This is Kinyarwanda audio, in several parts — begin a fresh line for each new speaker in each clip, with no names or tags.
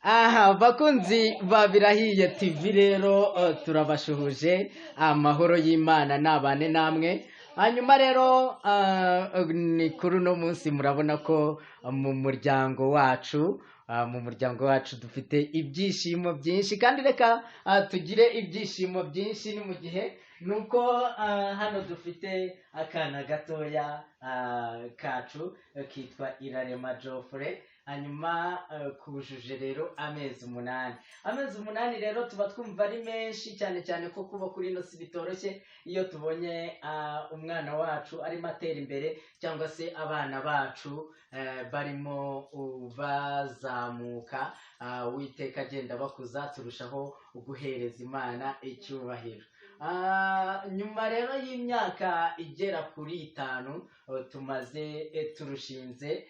Aha bakunzi ba Birahiye TV rero turabashuhuje amahoro y'Imana nabane namwe. Hanyuma rero ni kuri uno munsi murabona ko mu muryango wacu dufite ibyishimo byinshi kandi reka tugire ibyishimo byinshi ni mu gihe nuko hano dufite akana gatoya kacu kitwa Irarema Geoffrey. Hanyuma kujuje rero amezi umunani rero tuba twumva ari menshi cyane cyane ko kuba kuri ino si bitoroshye iyo tubonye umwana wacu arimo atera imbere cyangwa se abana bacu barimo bazamuka, Uwiteka agenda bakuza turushaho guhereza Imana icyubahiro. Nyuma rero y'imyaka igera kuri 5 tumaze turushinze,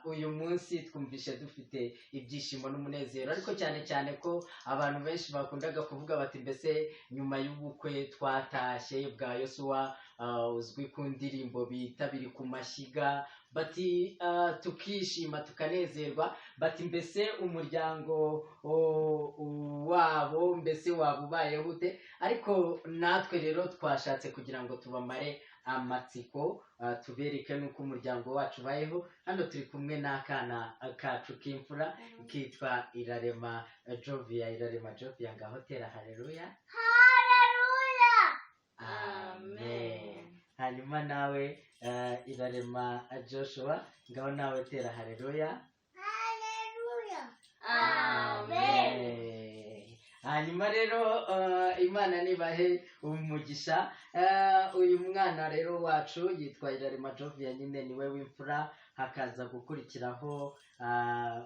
uyu munsi twumvishe dufite ibyishimo n'umunezero, ariko cyane cyane ko abantu benshi bakundaga kuvuga bati mbese nyuma y'ubukwe twatashye bwa Yosuwa uzwi ku ndirimbo bita biri ku mashyiga, bati tukishima tukanezerwa, bati mbese umuryango wabo mbese wabubayeho ute. Ariko natwe rero twashatse kugira ngo tubamare amatsiko, tubereke nuko umuryango wacu bayeho. Hano turi kumwe n'akana kacu k'imfura kitwa Irarema Geoffrey. Ngaho tera haleluya. Amen. Hanyuma nawe Irarema Joshua, ngaho nawe tera haleluya. Amen. Hanyuma rero Imana nibahe umugisha. Uyu mwana rero wacu yitwa Irarema Geoffrey, nyine niwe w'imfura, hakaza gukurikiraho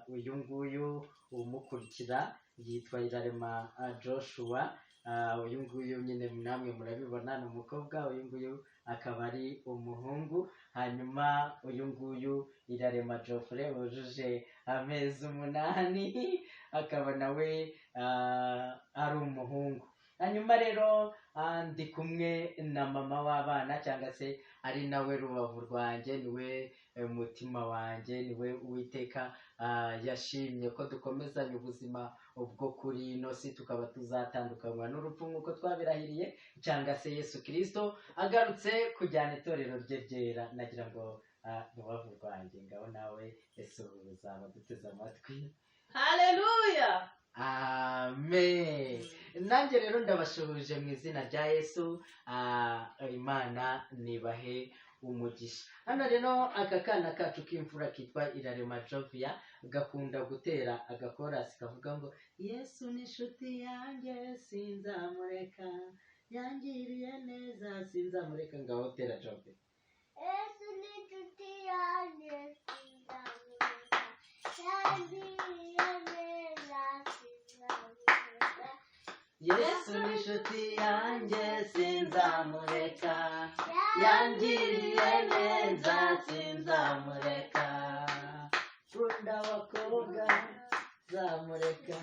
uyu nguyu umukurikira yitwa Irarema Joshua. Uyu nguyu nyine namwe murabibona ni umukobwa, uyu nguyu akaba ari umuhungu. Hanyuma uyu nguyu Irarema Geoffrey wujuje amezi 8 akaba nawe ari umuhungu. Hanyuma rero ndi kumwe na mama w'abana, cyangwa se ari nawe rubavu rwanjye, niwe mutima wanjye, niwe Uwiteka yashimye ko dukomezanya ubuzima ubwo kuri ino si, tukaba tuzatandukanywa n'urupfu nk'uko twabirahiriye, cyangwa se Yesu Kristo agarutse kujyana itorero rye ryera. Nagira ngo rubavu rwanjye, ngaho nawe Yesu uzaba duteze amatwi.
Haleluya.
Amen. Nanjye rero ndabashuhuje mu izina rya Yesu. Imana nibahe umugisha. Hano rero aka kana kacu k'imfura kitwa Irarema Geoffrey gakunda gutera agakorasi kavuga ngo Yesu ni inshuti yanjye sinzamureka, yangiriye neza sinzamureka. Ngaho tera Geoffrey.
Yesu ni inshuti yanjye sinzamureka, yangiriye neza sinzamureka.
Yesu ni inshuti yanjye sinzamureka, yangiriye neza sinzamureka. Kunda abakobwa zamureka,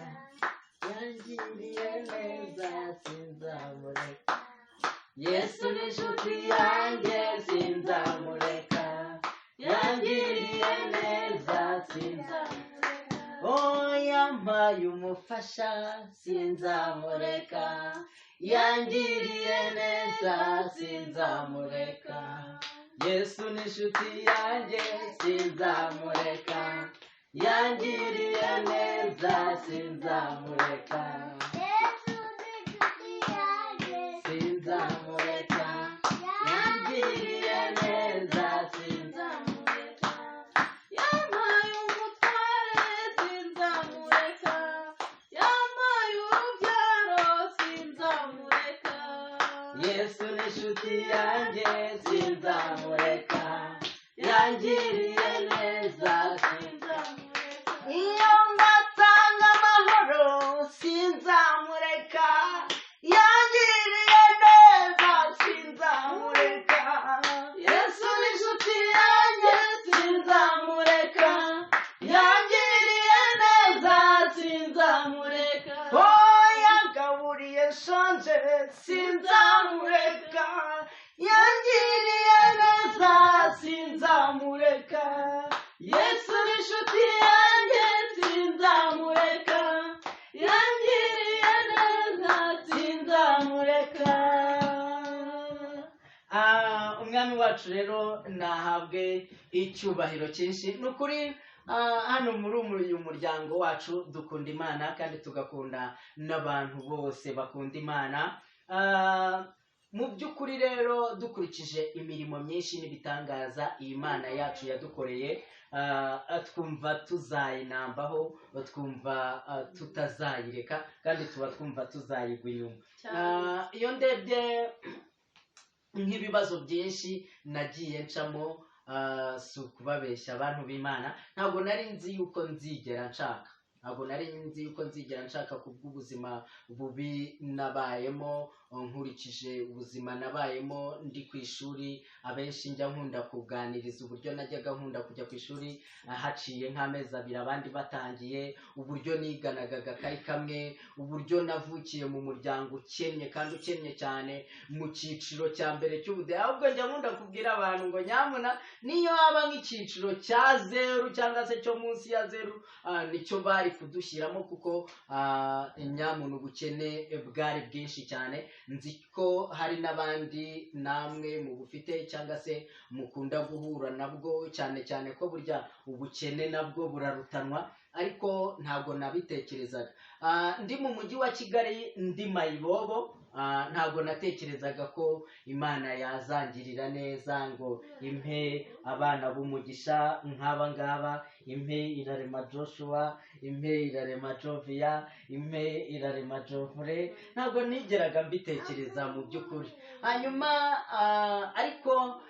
yangiriye neza sinzamureka. Yesu ni inshuti yanjye sinzamureka, yangiriye neza sinzamureka. Oh, yampaye umufasha sinzamureka, yangiriye neza sinzamureka. Yesu ni inshuti yanjye sinzamureka, yangiriye neza sinzamureka.
Yesu ni inshuti yanjye
Sinzamureka, yangiriye neza sinzamureka.
Yampaye umutware sinzamureka, yampaye urubyaro sinzamureka.
Yesu ni inshuti yanjye sinzamureka, yangiriye neza sinzamureka. Iyo ngatanga amahoro sinzamureka, yangiriye neza sinzamureka. Yesu ni inshuti yanjye sinzamureka, yangiriye neza sinzamureka. Oh, yangaburiye nshonje sinzamureka, yangiriye neza sinzamureka. wacu rero nahabwe icyubahiro cyinshi. Ni ukuri hano muri uyu muryango wacu dukunda Imana kandi tugakunda n'abantu bose bakunda Imana. Mu by'ukuri rero dukurikije imirimo myinshi n'ibitangaza iyi Mana yacu yadukoreye, twumva tuzayinambaho, twumva tutazayireka kandi tuba twumva tuzayigwa inyuma. Iyo ndebye nk'ibibazo byinshi nagiye ncamo, si ukubabeshya abantu b'Imana, ntabwo nari nzi yuko nzigera nshaka kubw'ubuzima bubi nabayemo, nkurikije ubuzima nabayemo ndi ku ishuri. Abenshi njya nkunda kuganiriza uburyo najyaga nkunda kujya ku ishuri haciye nk'amezi 2 abandi batangiye, uburyo niganaga agakayi kamwe, uburyo navukiye mu muryango ukennye kandi ukennye cyane mu cyiciro cya mbere cy'ubudehe. Ahubwo njya nkunda kubwira abantu ngo nyamuna niyo haba nk'icyiciro cya 0 cyangwa se cyo munsi ya 0, nicyo bari kudushyiramo, kuko nyamuna ubukene bwari bwinshi cyane. Nzi ko hari n'abandi namwe mu bufite cyangwa se mukunda guhura nabwo, cyane cyane ko burya ubukene nabwo burarutanwa, ariko ntabwo nabitekerezaga. Ndi mu mujyi wa Kigali, ndi mayibobo, ntabwo natekerezaga ko Imana yazangirira neza ngo impe abana b'umugisha nk'aba ngaba, impe Irarema Joshua, impe Irarema Jovia, impe Irarema Jofre. Ntabwo nigeraga mbitekereza mu by'ukuri. Hanyuma ariko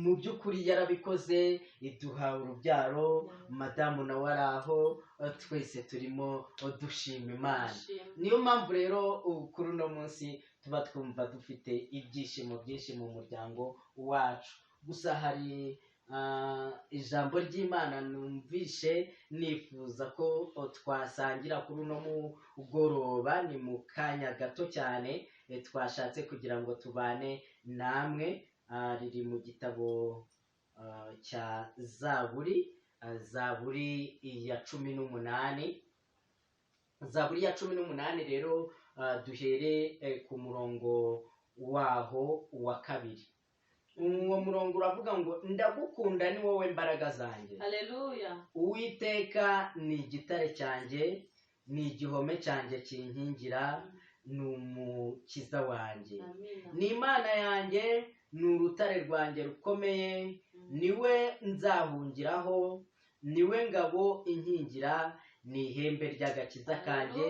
mu by'ukuri yarabikoze, iduha urubyaro, madamu nawe ari aho, twese turimo dushima Imana. Niyo mpamvu rero kuri uno munsi tuba twumva dufite ibyishimo byinshi mu muryango wacu. Gusa hari ijambo ry'Imana numvishe nifuza ko twasangira kuri uno mugoroba. Ni mu kanya gato cyane twashatse kugira ngo tubane namwe. Riri mu gitabo cya Zaburi ya 18. Zaburi ya 18 rero duhere ku murongo waho wa 2. Uwo murongo uravuga ngo ndagukunda ni wowe mbaraga zanjye.
Haleluya.
Uwiteka ni igitare cyanjye, ni igihome cyanjye kinkingira, ni umukiza wanjye. Ni Imana yanjye, ni urutare rwanjye rukomeye, niwe nzahungiraho, niwe ngabo inkingira, ni ihembe ry'agakiza kanjye,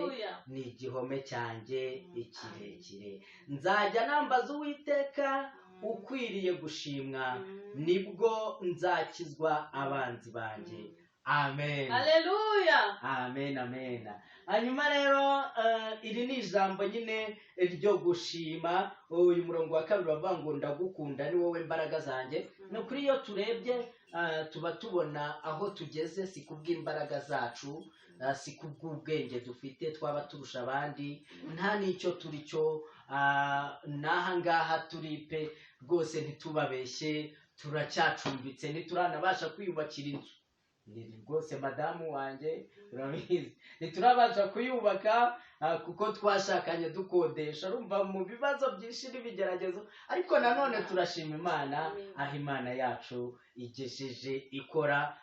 ni igihome cyanjye ikirekire. Nzajya nambaza Uwiteka ukwiriye gushimwa, nibwo nzakizwa abanzi banjye. Amen.
Haleluya.
Amen, amen. Hanyuma rero iri ni ijambo nyine ryo gushima. Uyu murongo wa 2 bavuga ngo ndagukunda ni wowe mbaraga zanjye. No kuri iyo turebye tuba tubona aho tugeze, si kubw'imbaraga zacu, si kubw'ubwenge dufite twaba turusha abandi, nta n'icyo turi cyo. N'aha ngaha turi pe rwose ntitubabeshye, turacyacumbitse, ntituranabasha kwiyubakira inzu. Ni rwose madamu wanjye urabizi, ntiturabasha kuyubaka kuko twashakanye dukodesha. Urumva mu bibazo byinshi n'ibigeragezo, ariko nanone turashima Imana aho Imana yacu igejeje ikora.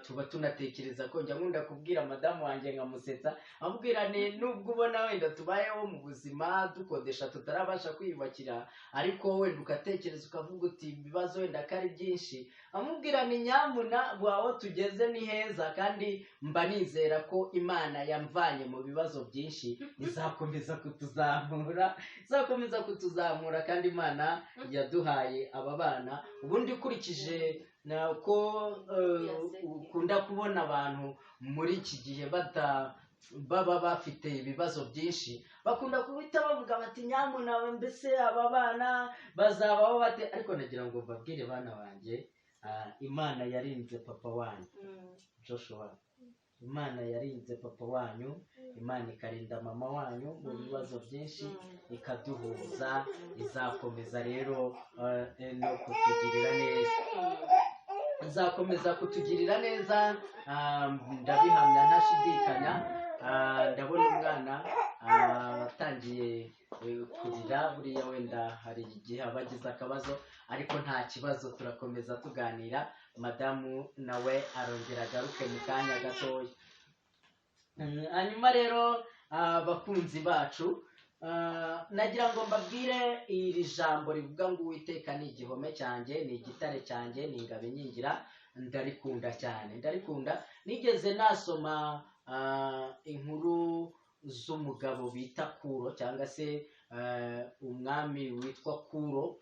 Tuba tunatekereza ko njya nkunda kubwira madamu wanjye nkamusetsa, amubwira nubwo ubona wenda tubayeho mu buzima dukodesha tutarabasha kwiyubakira, ariko wenda ugatekereza ukavuga uti ibibazo wenda ko ari byinshi, amubwira ni nyamuna aho tugeze ni heza, kandi mba nizera ko Imana yamvanye mu bibazo byinshi izakomeza kutuzamura, kandi Imana yaduhaye aba bana. Ubundi ukurikije ko ukunda kubona abantu muri iki gihe baba bafite ibibazo byinshi, bakunda guhita bavuga bati nyamuna mbese aba bana bazabaho bate. Ariko nagira ngo mbabwire bana banjye, Imana yarinze papa wanyu Joshua, Imana yarinze papa wanyu, Imana ikarinda mama wanyu mu bibazo byinshi, ikaduhuza. Izakomeza rero no kutugirira neza, izakomeza kutugirira neza, ndabihamya ntashidikanya. Ndabona umwana atangiye kurira, buriya wenda hari igihe aba agize akabazo, ariko nta kibazo, turakomeza tuganira. Madamu nawe arongera agaruke mu kanya gatoya. Hanyuma rero abakunzi bacu, nagira ngo mbabwire iri jambo rivuga ngo Uwiteka ni igihome cyanjye, ni igitare cyanjye, ni ingabo inkingira. Ndarikunda cyane, ndarikunda. Nigeze nasoma inkuru z'umugabo bita Kuro, cyangwa se umwami witwa Kuro.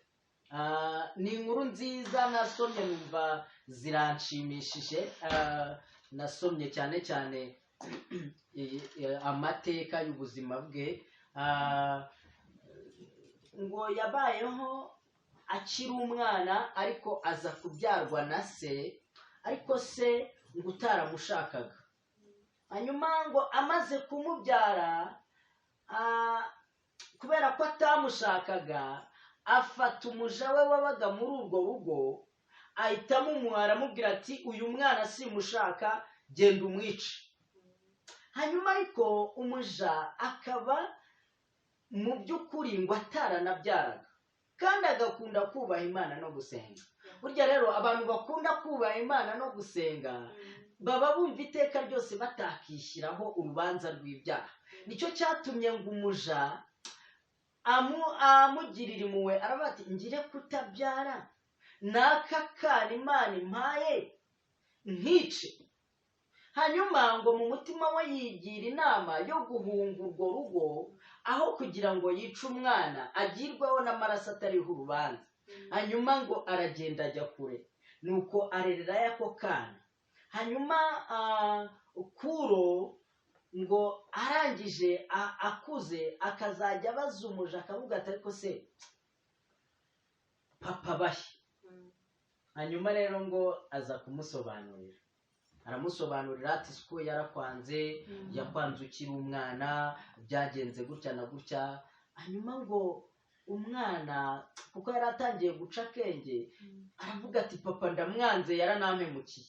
Ni inkuru nziza nasomye numva ziranshimishije. Nasomye cyane cyane amateka y'ubuzima bwe. Ngo yabayeho akiri umwana, ariko aza kubyarwa na se, ariko se ngo utaramushakaga. Hanyuma ngo amaze kumubyara, kubera ko atamushakaga, afata umuja we wabaga muri urwo rugo, ahita amumuha, aramubwira ati uyu mwana simushaka, genda umwice. Hanyuma ariko umuja akaba mu by'ukuri ngo ataranabyaraga, kandi agakunda kubaha Imana no gusenga. Burya rero abantu bakunda kubaha Imana no gusenga baba bumva iteka ryose batakishyiraho urubanza rw'ibyaha. Nicyo cyatumye ngo umuja amugirira impuhwe, aravuga ati ngire kutabyara, n'aka kana Imana impaye nkice. Hanyuma ngo mu mutima we yigira inama yo guhunga urwo rugo, aho kugira ngo yice umwana agirweho n'amaraso atariho urubanza. Hanyuma ngo aragenda ajya kure, nuko arererayo ako kana. Hanyuma Kuro ngo arangije akuze, akazajya abaza umuja, akavuga ati ariko se papa bahe. Hanyuma rero ngo aza kumusobanurira, aramusobanurira ati siko yarakwanze, yakwanze ukiri umwana, byagenze gutya na gutya. Hanyuma ngo umwana kuko yari atangiye guca akenge, aravuga ati papa ndamwanze, yaranampemukiye.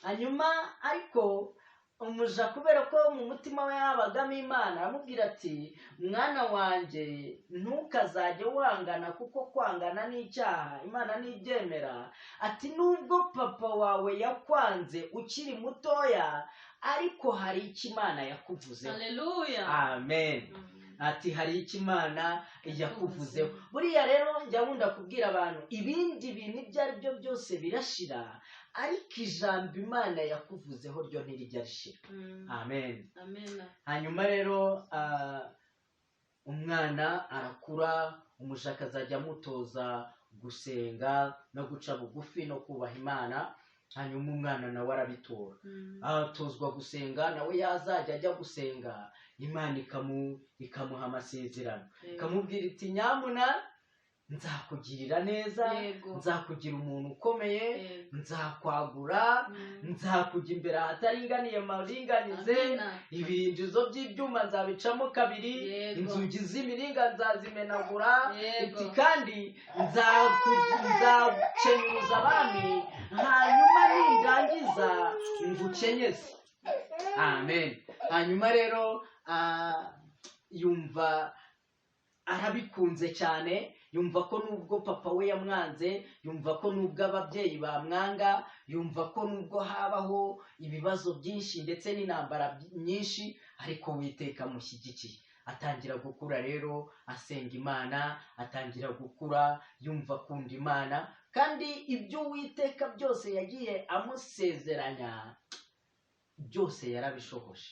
Hanyuma ariko umuja kubera ko mu mutima we habagamo Imana, aramubwira ati mwana wanjye ntukazajye wangana, kuko kwangana n'icyaha, Imana ntibyemera. Ati nubwo papa wawe yakwanze ukiri mutoya, ariko hari icyo Imana yakuvuzeho.
Haleluya.
Amen. Ati hari icyo Imana yakuvuzeho. Buriya rero njya nkunda kubwira abantu, ibindi bintu ibyo ari byo byose birashira, ariko ijambo Imana yakuvuzeho ryo ntirijya rishira. Amen.
Amen.
Hanyuma rero umwana arakura, umuja akazajya amutoza gusenga no guca bugufi no kubaha Imana. Hanyuma umwana nawe arabitora, atozwa gusenga. Nawe yazajya ajya gusenga, Imana ikamuha amasezerano, ikamubwira iti nyamuna nzakugirira neza, nzakugira umuntu ukomeye, nzakwagura, nzakujya imbere ahataringaniye maringanize, ibinjizo by'ibyuma nzabicamo kabiri, inzugi z'imiringa nzazimenagura, iti kandi nzakenyuza abami, hanyuma nindangiza ngukenyeze. Amen. Hanyuma rero yumva arabikunze cyane, yumva ko nubwo papa we yamwanze, yumva ko nubwo ababyeyi bamwanga, yumva ko nubwo habaho ibibazo byinshi ndetse n'intambara nyinshi, ariko Uwiteka amushyigikiye. Atangira gukura rero asenga Imana, atangira gukura yumva akunda Imana, kandi ibyo Uwiteka byose yagiye amusezeranya byose yarabishohoje.